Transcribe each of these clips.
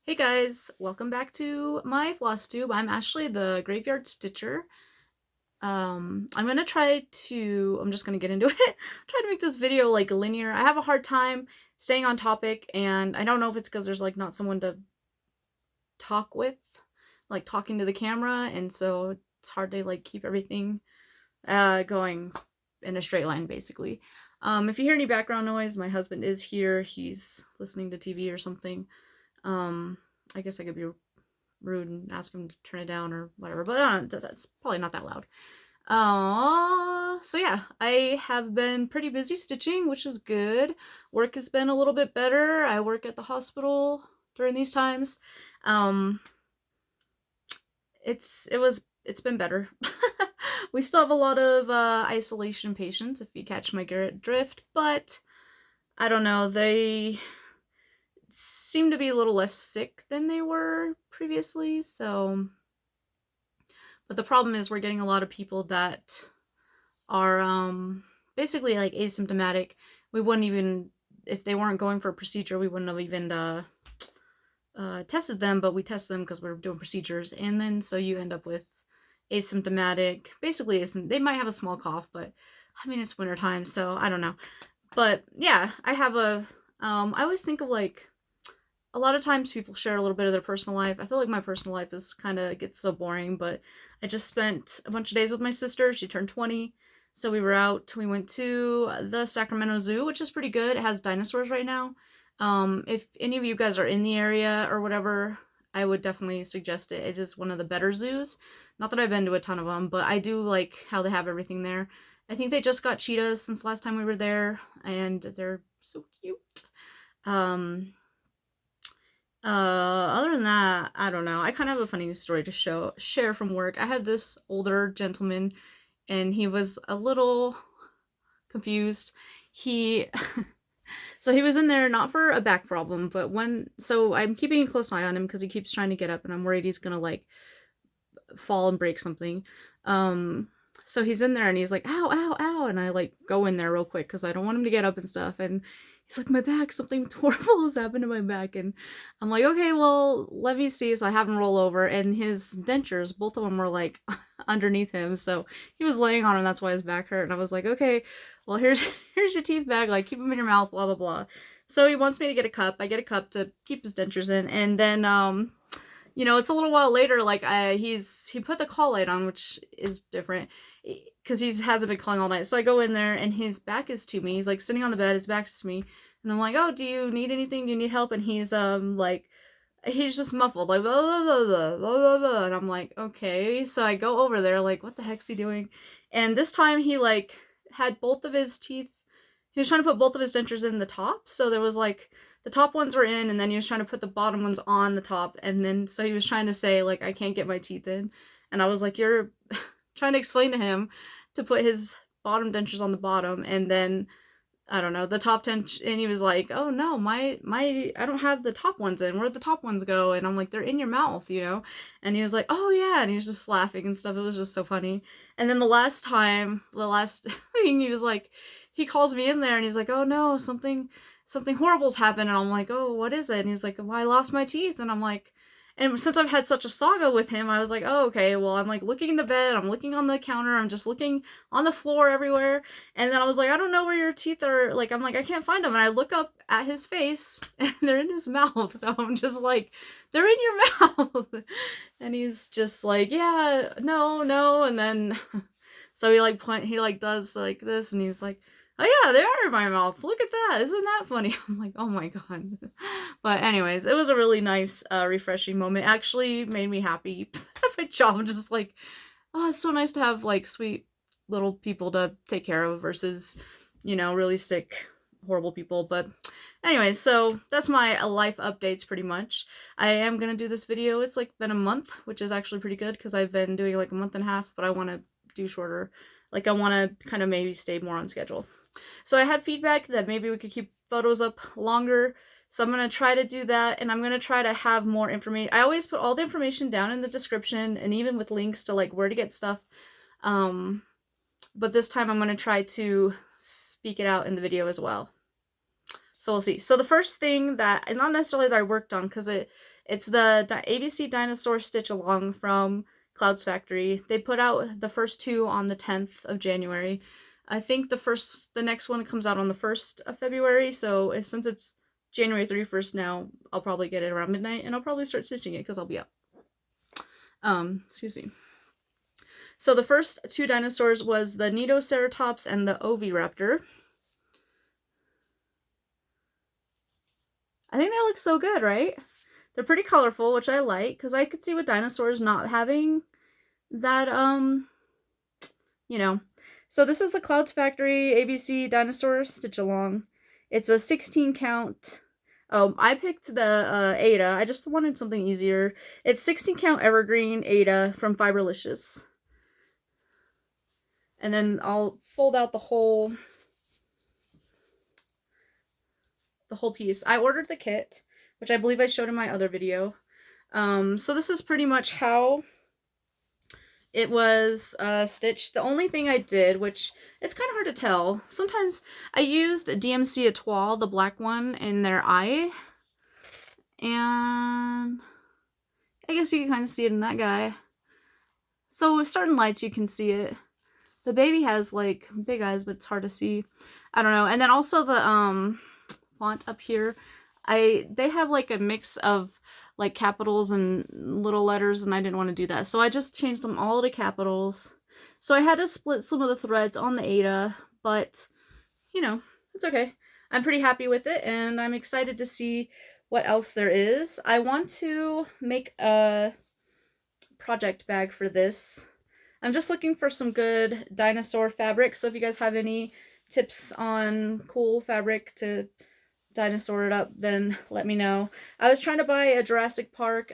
Hey guys, welcome back to my Flosstube. I'm Ashley, the Graveyard Stitcher. I'm just gonna get into it. Try to make this video like linear. I have a hard time staying on topic, and I don't know if it's because there's like not someone to talk with, like talking to the camera, and so it's hard to like keep everything going in a straight line basically. If you hear any background noise, my husband is here. He's listening to TV or something. I guess I could be rude and ask him to turn it down or whatever, but it's probably not that loud. So yeah, I have been pretty busy stitching, which is good. Work has been a little bit better. I work at the hospital during these times. It's been better. We still have a lot of isolation patients, if you catch my drift, but I don't know, they seem to be a little less sick than they were previously, so. But the problem is we're getting a lot of people that are basically like asymptomatic. We wouldn't even, if they weren't going for a procedure, we wouldn't have even tested them, but we test them because we're doing procedures, and then so you end up with asymptomatic, basically they might have a small cough, but I mean it's wintertime, so I don't know. But yeah, I have I always think of like, a lot of times people share a little bit of their personal life. I feel like my personal life is kind of gets so boring, but I just spent a bunch of days with my sister. She turned 20, so we were out. We went to the Sacramento Zoo, which is pretty good. It has dinosaurs right now. If any of you guys are in the area or whatever, I would definitely suggest it. It is one of the better zoos. Not that I've been to a ton of them, but I do like how they have everything there. I think they just got cheetahs since last time we were there, and they're so cute. Other than that, I don't know. I kind of have a funny story to share from work. I had this older gentleman, and he was a little confused. He, so he was in there not for a back problem, but so I'm keeping a close eye on him because he keeps trying to get up, and I'm worried he's gonna like fall and break something. So he's in there, and he's like, ow, ow, ow, and I like go in there real quick because I don't want him to get up and stuff, and he's like, my back, something horrible has happened to my back. And I'm like, okay, well, let me see. So I have him roll over, and his dentures, both of them were like underneath him. So he was laying on him. That's why his back hurt. And I was like, okay, well, here's your teeth back. Like, keep them in your mouth, blah, blah, blah. So he wants me to get a cup. I get a cup to keep his dentures in. And then, you know, it's a little while later, like, he put the call light on, which is different because he hasn't been calling all night. So I go in there, and his back is to me. He's like sitting on the bed, his back is to me, and I'm like, oh, do you need anything? Do you need help? And he's like, he's just muffled, like, blah, blah, blah, blah, blah, blah. And I'm like, okay. So I go over there, like, what the heck's he doing? And this time he like had both of his teeth. He was trying to put both of his dentures in the top, so there was like, the top ones were in, and then he was trying to put the bottom ones on the top, and then so he was trying to say like, I can't get my teeth in, and I was like, you're trying to explain to him to put his bottom dentures on the bottom, and then I don't know, the top 10, and he was like, oh no, my I don't have the top ones in, where'd the top ones go? And I'm like, they're in your mouth, you know? And he was like, oh yeah, and he was just laughing and stuff. It was just so funny. And then the last thing, he was like, he calls me in there, and he's like, oh no, something horrible's happened. And I'm like, oh, what is it? And he's like, well, I lost my teeth. And I'm like, and since I've had such a saga with him, I was like, oh, okay, well, I'm like looking in the bed, I'm looking on the counter, I'm just looking on the floor everywhere. And then I was like, I don't know where your teeth are. Like, I'm like, I can't find them. And I look up at his face, and they're in his mouth. So I'm just like, they're in your mouth. And he's just like, yeah, no, no. And then, so he like does like this, and he's like, oh yeah, they are in my mouth. Look at that. Isn't that funny? I'm like, oh my god. But anyways, it was a really nice, refreshing moment. Actually made me happy. My job, just like, oh, it's so nice to have like sweet little people to take care of versus, you know, really sick, horrible people. But anyways, so that's my life updates pretty much. I am gonna do this video. It's like been a month, which is actually pretty good because I've been doing like a month and a half, but I want to do shorter. Like, I want to kind of maybe stay more on schedule. So I had feedback that maybe we could keep photos up longer, so I'm going to try to do that, and I'm going to try to have more information. I always put all the information down in the description, and even with links to like where to get stuff, but this time I'm going to try to speak it out in the video as well. So we'll see. So the first thing that, and not necessarily that I worked on, because it's the ABC Dinosaur Stitch Along from Clouds Factory. They put out the first 2 on the 10th of January. I think the next one comes out on the 1st of February, so since it's January 31st now, I'll probably get it around midnight, and I'll probably start stitching it because I'll be up. Excuse me. So the first 2 dinosaurs was the Nidoceratops and the Oviraptor. I think they look so good, right? They're pretty colorful, which I like, because I could see with dinosaurs not having that, you know. So this is the Clouds Factory ABC Dinosaur Stitch Along. It's a 16 count. Oh, I picked the Ada. I just wanted something easier. It's 16 count Evergreen Ada from Fiberlicious. And then I'll fold out the whole piece. I ordered the kit, which I believe I showed in my other video. So this is pretty much how it was stitched. The only thing I did, which it's kind of hard to tell, sometimes I used DMC Etoile, the black one, in their eye. And I guess you can kind of see it in that guy. So with certain lights you can see it. The baby has like big eyes, but it's hard to see. I don't know. And then also the font up here, they have like a mix of like capitals and little letters, and I didn't want to do that, so I just changed them all to capitals. So I had to split some of the threads on the Ada, but you know, it's okay. I'm pretty happy with it, and I'm excited to see what else there is. I want to make a project bag for this. I'm just looking for some good dinosaur fabric, so if you guys have any tips on cool fabric to dinosaur it up, then let me know. I was trying to buy a Jurassic Park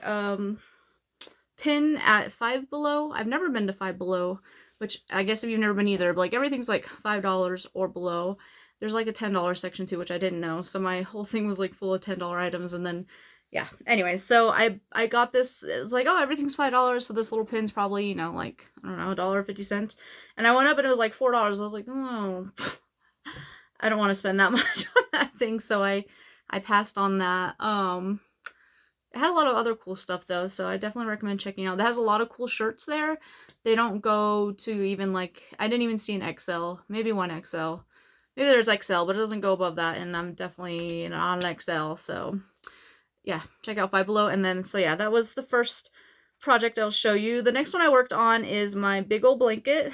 pin at Five Below. I've never been to Five Below, which I guess if you've never been either, but like everything's like $5 or below. There's like a $10 section too, which I didn't know, so my whole thing was like full of $10 items. And then yeah, anyway, so I got this. It's like, oh, everything's $5, so this little pin's probably, you know, like, I don't know, $1.50. And I went up and it was like $4. I was like, oh, I don't want to spend that much on that thing, so I passed on that. It had a lot of other cool stuff though, so I definitely recommend checking out. It has a lot of cool shirts there. They don't go to even like, I didn't even see an XL, maybe one XL. Maybe there's XL, but it doesn't go above that, and I'm definitely not an XL, so yeah, check out Five Below. And then, so yeah, that was the first project I'll show you. The next one I worked on is my big old blanket.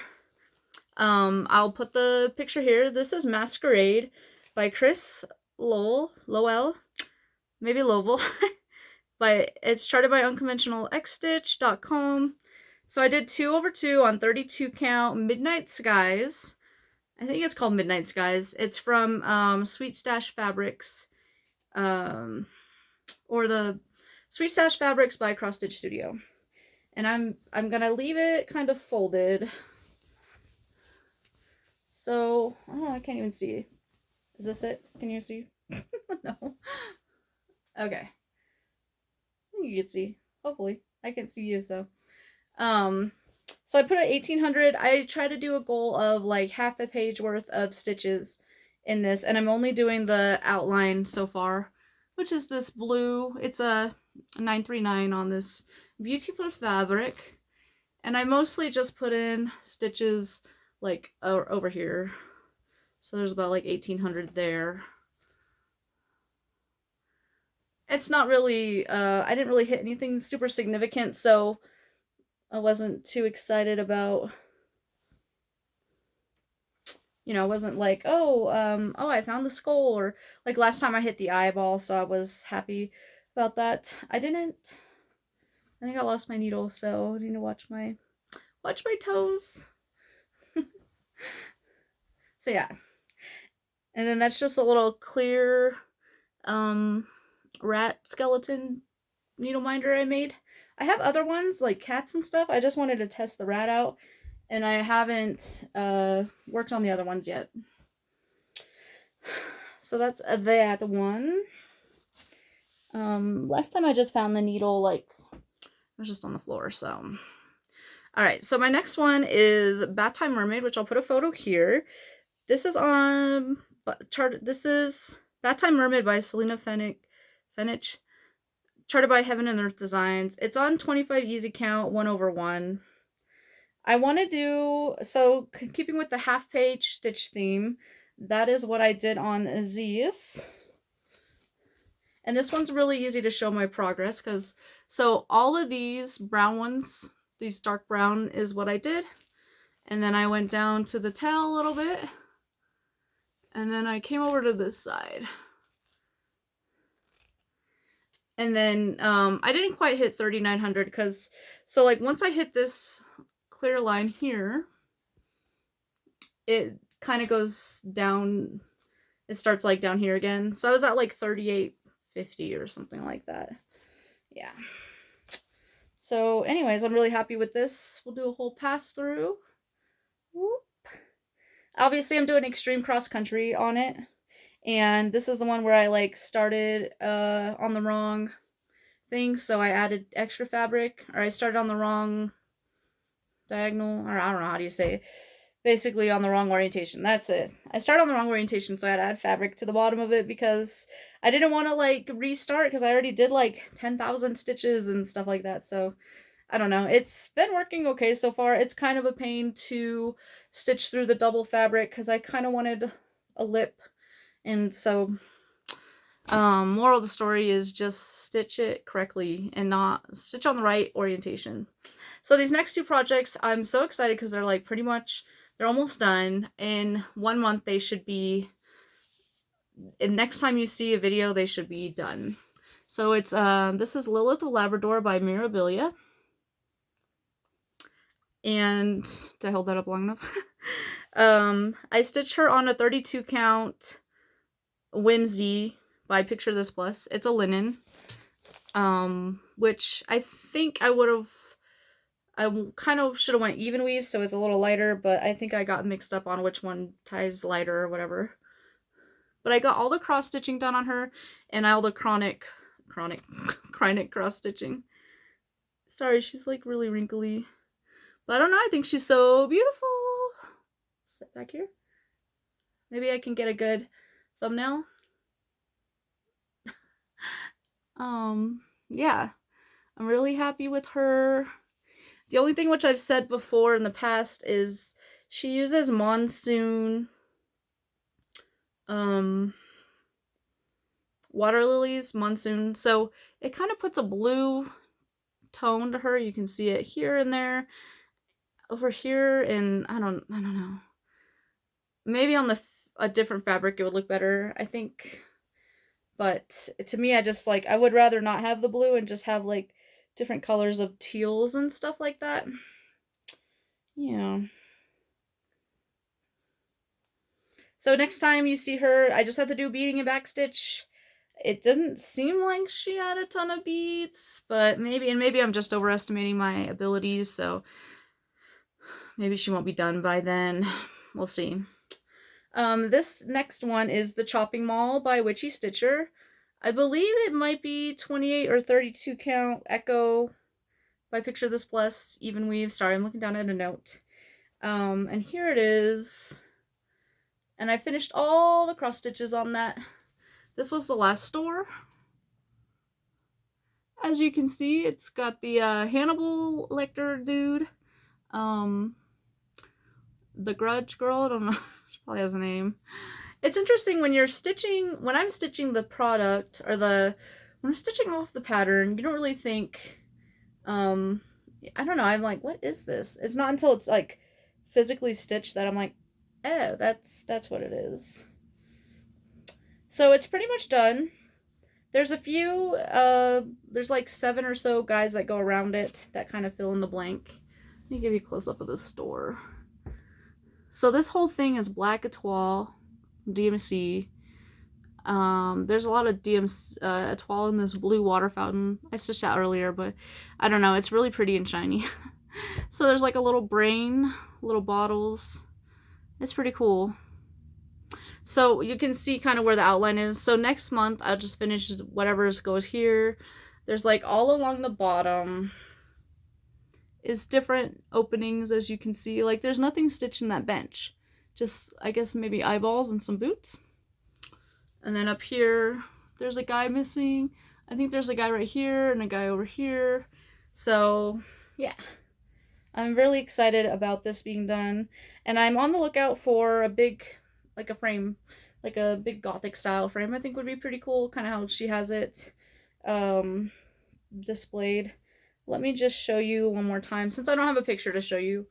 I'll put the picture here. This is Masquerade by Chris Lovell, maybe Lovell, but it's charted by UnconventionalxStitch.com. So I did 2/2 on 32 count Midnight Skies. I think it's called Midnight Skies. It's from Sweet Stash Fabrics, or the Sweet Stash Fabrics by CrossStitch Studio. And I'm gonna leave it kind of folded. So, oh, I can't even see. Is this it? Can you see? No. Okay. You can see. Hopefully. I can't see you, so. So I put at 1800. I try to do a goal of like half a page worth of stitches in this, and I'm only doing the outline so far, which is this blue. It's a 939 on this beautiful fabric, and I mostly just put in stitches like over here. So there's about like 1800 there. It's not really, I didn't really hit anything super significant, so I wasn't too excited about, you know, I wasn't like, oh, I found the skull, or like last time I hit the eyeball, so I was happy about that. I think I lost my needle, so I need to watch my toes. So yeah. And then that's just a little clear rat skeleton needle minder I made. I have other ones like cats and stuff. I just wanted to test the rat out, and I haven't worked on the other ones yet. So that's that one. Last time I just found the needle, like, it was just on the floor, so. Alright, so my next one is Bathtime Mermaid, which I'll put a photo here. This is on this is Bathtime Mermaid by Selina Fenech. Charted by Heaven and Earth Designs. It's on 25 easy count, 1/1. I want to do, so keeping with the half page stitch theme, that is what I did on these. And this one's really easy to show my progress because, so all of these brown ones, these dark brown is what I did. And then I went down to the tail a little bit. And then I came over to this side. And then I didn't quite hit 3,900 because, so like once I hit this clear line here, it kind of goes down. It starts like down here again. So I was at like 3,850 or something like that. Yeah. So anyways, I'm really happy with this. We'll do a whole pass through. Whoop. Obviously, I'm doing extreme cross country on it. And this is the one where I like started on the wrong thing. So I added extra fabric, or I started on the wrong diagonal, or I don't know how do you say it. Basically on the wrong orientation. That's it. I started on the wrong orientation, so I had to add fabric to the bottom of it because I didn't want to like restart because I already did like 10,000 stitches and stuff like that. So I don't know. It's been working okay so far. It's kind of a pain to stitch through the double fabric because I kind of wanted a lip. And so moral of the story is just stitch it correctly and not stitch on the right orientation. So these next two projects, I'm so excited because they're like pretty much, they're almost done. In 1 month, they should be, and next time you see a video, they should be done. So it's, this is Lilith of Labrador by Mirabilia. And, did I hold that up long enough? I stitched her on a 32 count Whimsey by Picture This Plus. It's a linen, which I think I would have, I kind of should have went even weave, so it's a little lighter, but I think I got mixed up on which one ties lighter or whatever. But I got all the cross stitching done on her and all the chronic cross stitching. Sorry, she's like really wrinkly. But I don't know, I think she's so beautiful. Sit back here. Maybe I can get a good thumbnail. Yeah. I'm really happy with her. The only thing which I've said before in the past is she uses monsoon water lilies, monsoon. So it kind of puts a blue tone to her. You can see it here and there, over here, and I don't know. Maybe on a different fabric it would look better, I think. But to me, I just like, I would rather not have the blue and just have like different colors of teals and stuff like that. Yeah. So next time you see her, I just have to do beading and backstitch. It doesn't seem like she had a ton of beads, but maybe I'm just overestimating my abilities, so maybe she won't be done by then. We'll see. This next one is The Chopping Mall by Witchy Stitcher. I believe it might be 28 or 32 count Echo by Picture This Plus, even weave. Sorry, I'm looking down at a note. And here it is. And I finished all the cross stitches on that. This was the last store. As you can see, it's got the Hannibal Lecter dude. The Grudge girl, I don't know. She probably has a name. It's interesting when you're stitching, when I'm stitching the product, or when I'm stitching off the pattern, you don't really think, I don't know, I'm like, what is this? It's not until it's like physically stitched that I'm like, oh, that's what it is. So it's pretty much done. There's a few, there's like 7 or so guys that go around it that kind of fill in the blank. Let me give you a close-up of the store. So this whole thing is black etoile, DMC. There's a lot of DMC etoile in this blue water fountain. I stitched that earlier, but I don't know. It's really pretty and shiny. So there's like a little brain, little bottles. It's pretty cool. So you can see kind of where the outline is. So next month, I'll just finish whatever goes here. There's like all along the bottom is different openings, as you can see. Like there's nothing stitched in that bench. Just, I guess, maybe eyeballs and some boots. And then up here, there's a guy missing. I think there's a guy right here and a guy over here. So, yeah. I'm really excited about this being done. And I'm on the lookout for a big, like a frame, like a big gothic style frame. I think would be pretty cool, kind of how she has it displayed. Let me just show you one more time, since I don't have a picture to show you.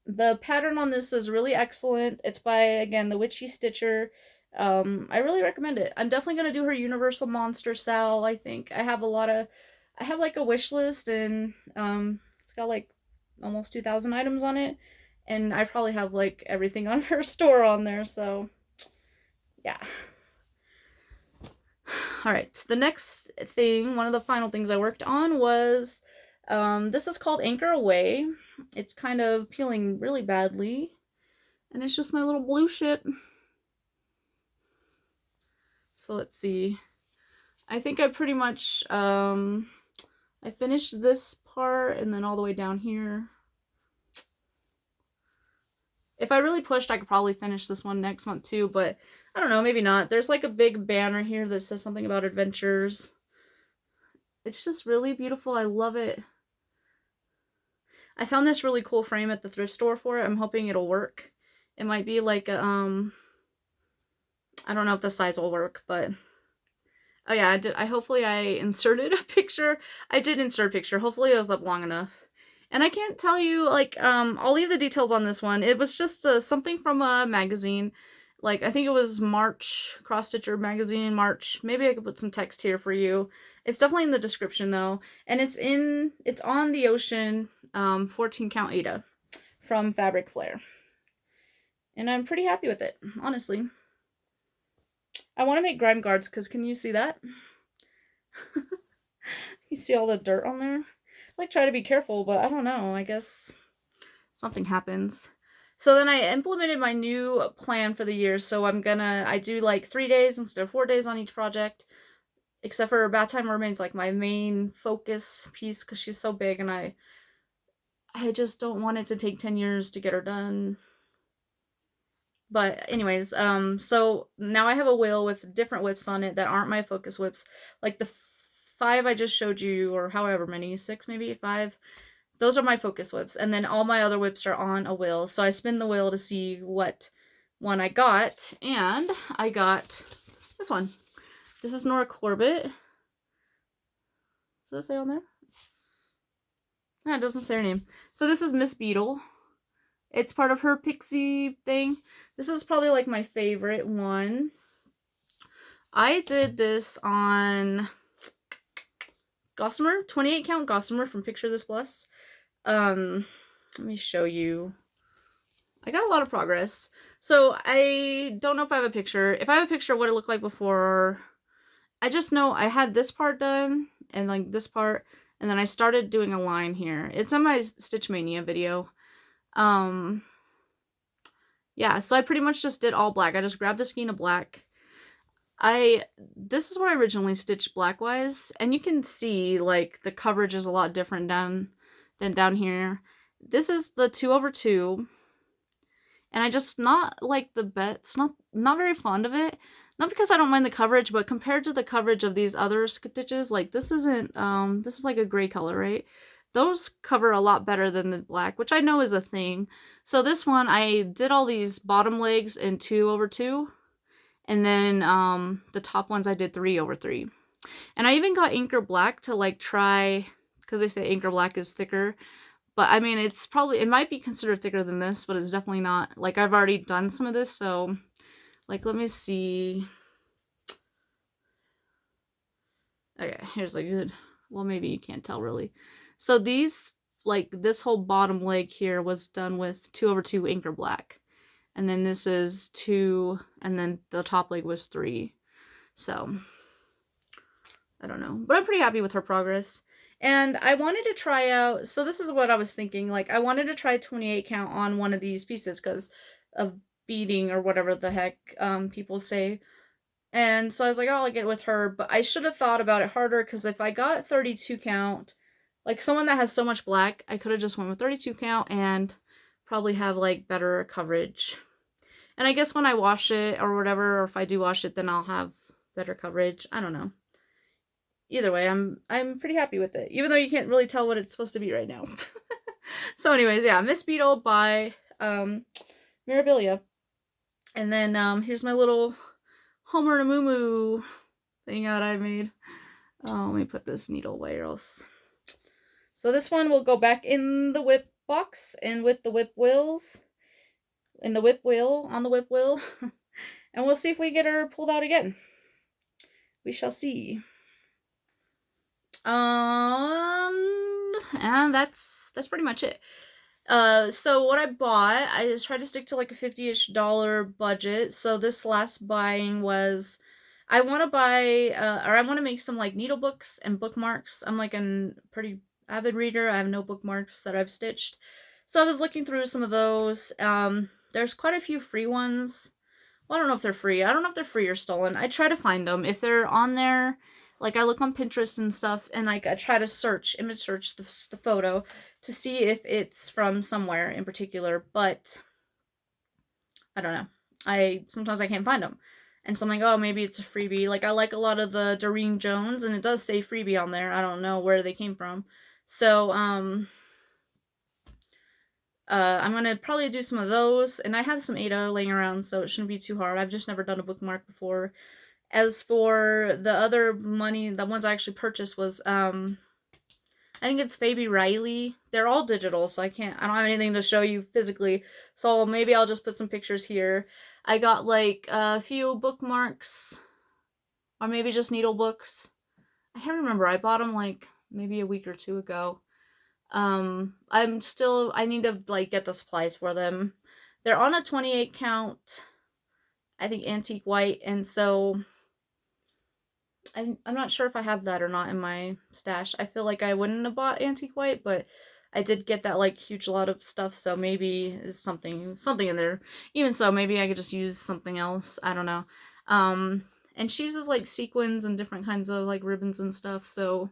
The pattern on this is really excellent. It's by, again, the Witchy Stitcher. I really recommend it. I'm definitely going to do her Universal Monster Sal, I think. I have like a wish list, and it's got like almost 2,000 items on it. And I probably have like everything on her store on there, so yeah. Alright, the next thing, one of the final things I worked on was, this is called Anchor Aweigh. It's kind of peeling really badly, and it's just my little blue ship. So let's see. I think I pretty much, I finished this part and then all the way down here. If I really pushed, I could probably finish this one next month too, but I don't know, maybe not. There's like a big banner here that says something about adventures. It's just really beautiful. I love it. I found this really cool frame at the thrift store for it. I'm hoping it'll work. It might be like a, I don't know if the size will work, but oh yeah, hopefully I inserted a picture. I did insert a picture. Hopefully it was up long enough. And I can't tell you, like, I'll leave the details on this one. It was just something from a magazine. Like, I think it was March, CrossStitcher magazine, March. Maybe I could put some text here for you. It's definitely in the description, though. And it's on the Ocean 14 count Ada from Fabric Flair. And I'm pretty happy with it, honestly. I want to make grime guards, because can you see that? You see all the dirt on there? Like, try to be careful, but I don't know, I guess something happens. So then I implemented my new plan for the year. So I do like 3 days instead of 4 days on each project, except for Bathtime Mermaid's like my main focus piece, because she's so big, and I just don't want it to take 10 years to get her done. But anyways, so now I have a wheel with different whips on it that aren't my focus whips, like the 5 I just showed you, or however many, 6 maybe, 5. Those are my focus whips, and then all my other whips are on a wheel. So I spin the wheel to see what one I got, and I got this one. This is Nora Corbett. Does it say on there? No, it doesn't say her name. So this is Miss Beetle. It's part of her pixie thing. This is probably like my favorite one. I did this on gossamer, 28 count gossamer from Picture This Bless. Let me show you. I got a lot of progress. So I don't know if I have a picture. If I have a picture of what it looked like before, I just know I had this part done and like this part, and then I started doing a line here. It's in my Stitch Mania video. Yeah, so I pretty much just did all black. I just grabbed a skein of black. This is where I originally stitched blackwise, and you can see like the coverage is a lot different than down here. This is the 2/2, and I just not like the best, not very fond of it. Not because I don't mind the coverage, but compared to the coverage of these other stitches, like this isn't, this is like a gray color, right? Those cover a lot better than the black, which I know is a thing. So this one, I did all these bottom legs in 2/2. And then the top ones I did 3/3. And I even got Anchor Black to like try, because they say Anchor Black is thicker. But I mean, it might be considered thicker than this, but it's definitely not. Like, I've already done some of this, so like, let me see. Okay, here's a good, well, maybe you can't tell really. So these, like this whole bottom leg here was done with 2/2 Anchor Black. And then this is 2, and then the top leg was 3. So, I don't know. But I'm pretty happy with her progress. And I wanted to try out, so this is what I was thinking. Like, I wanted to try 28 count on one of these pieces because of beading or whatever the heck people say. And so I was like, oh, I'll get it with her. But I should have thought about it harder, because if I got 32 count, like someone that has so much black, I could have just went with 32 count and probably have like better coverage. And I guess when I wash it or whatever, or if I do wash it, then I'll have better coverage. I don't know. Either way, I'm pretty happy with it, even though you can't really tell what it's supposed to be right now. So anyways, yeah, Miss Beetle by Mirabilia. And then here's my little Homer and a Moo thing that I made. Oh, let me put this needle away or else. So this one will go back in the whip box and with the whip wheels. In the whip wheel, on the whip wheel. And we'll see if we get her pulled out again. We shall see. And that's pretty much it. So what I bought, I just tried to stick to like a $50-ish budget. So this last buying was, I want to buy, or I want to make some like needle books and bookmarks. I'm like a pretty avid reader. I have no bookmarks that I've stitched. So I was looking through some of those. There's quite a few free ones. Well, I don't know if they're free. I don't know if they're free or stolen. I try to find them. If they're on there, like I look on Pinterest and stuff, and like I try to search, image search the photo to see if it's from somewhere in particular, but I don't know. Sometimes I can't find them. And so I'm like, oh, maybe it's a freebie. Like I like a lot of the Doreen Jones, and it does say freebie on there. I don't know where they came from. So, I'm gonna probably do some of those, and I have some Ada laying around, so it shouldn't be too hard. I've just never done a bookmark before. As for the other money, the ones I actually purchased was, I think it's Fabi Riley. They're all digital, so I don't have anything to show you physically, so maybe I'll just put some pictures here. I got like a few bookmarks, or maybe just needle books. I can't remember. I bought them like maybe a week or two ago. I need to like get the supplies for them. They're on a 28 count, I think antique white, and so I'm not sure if I have that or not in my stash. I feel like I wouldn't have bought antique white, but I did get that like huge lot of stuff, so maybe it's something in there. Even so, maybe I could just use something else. I don't know. And she uses like sequins and different kinds of like ribbons and stuff, so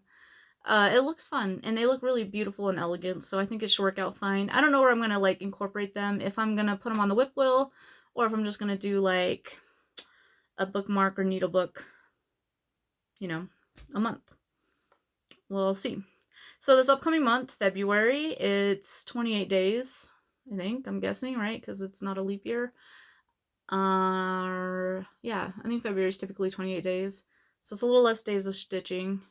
it looks fun, and they look really beautiful and elegant, so I think it should work out fine. I don't know where I'm gonna like incorporate them, if I'm gonna put them on the whip wheel, or if I'm just gonna do like a bookmark or needle book, you know, a month. We'll see. So this upcoming month, February, it's 28 days, I think, I'm guessing, right? Because it's not a leap year. Yeah, I think February is typically 28 days, so it's a little less days of stitching.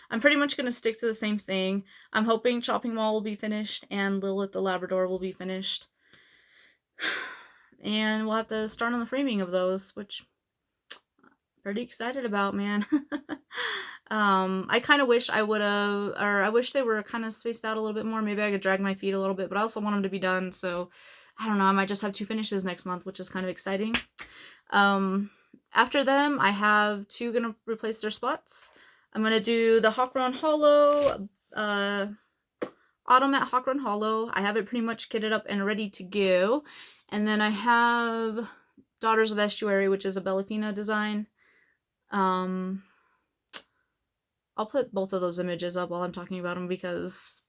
I'm pretty much going to stick to the same thing. I'm hoping Chopping Mall will be finished and Lilith of Labrador will be finished. And we'll have to start on the framing of those, which I'm pretty excited about, man. I kind of wish I would have, or I wish they were kind of spaced out a little bit more. Maybe I could drag my feet a little bit, but I also want them to be done, so I don't know. I might just have 2 finishes next month, which is kind of exciting. After them, I have 2 going to replace their spots. I'm going to do the Hawk Run Hollow, Autumn at Hawk Run Hollow. I have it pretty much kitted up and ready to go. And then I have Daughters of Estuary, which is a Filipina design. I'll put both of those images up while I'm talking about them, because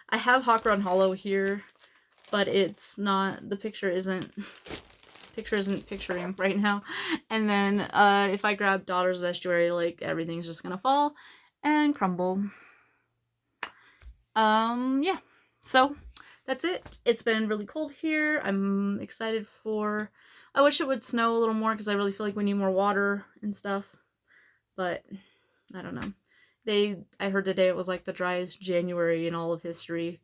I have Hawk Run Hollow here, but it's not, the picture isn't picturing right now. And then if I grab Daughters of Estuary, like everything's just gonna fall and crumble. Yeah, so that's it. It's been really cold here. I'm excited for, I wish it would snow a little more, because I really feel like we need more water and stuff, but I don't know. I heard today it was like the driest January in all of history,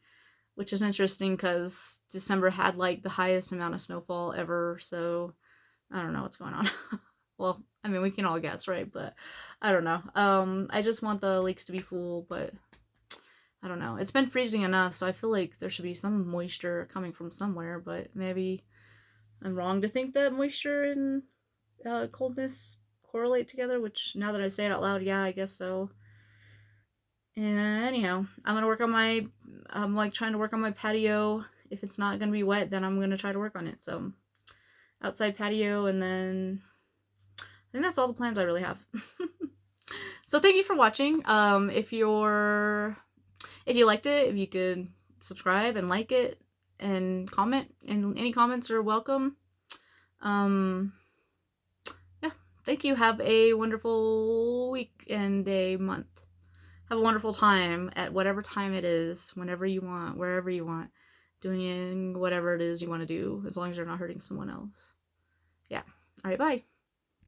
which is interesting because December had like the highest amount of snowfall ever, so I don't know what's going on. Well, I mean, we can all guess, right? But I don't know. I just want the lakes to be full, but I don't know. It's been freezing enough, so I feel like there should be some moisture coming from somewhere, but maybe I'm wrong to think that moisture and coldness correlate together, which now that I say it out loud, yeah, I guess so. And anyhow, I'm like trying to work on my patio. If it's not gonna be wet, then I'm gonna try to work on it. So outside patio, and then I think that's all the plans I really have. So thank you for watching. If you liked it, if you could subscribe and like it, and comment, and any comments are welcome. Yeah, thank you. Have a wonderful week and a month. Have a wonderful time at whatever time it is, whenever you want, wherever you want, doing whatever it is you want to do, as long as you're not hurting someone else. Yeah. All right, bye.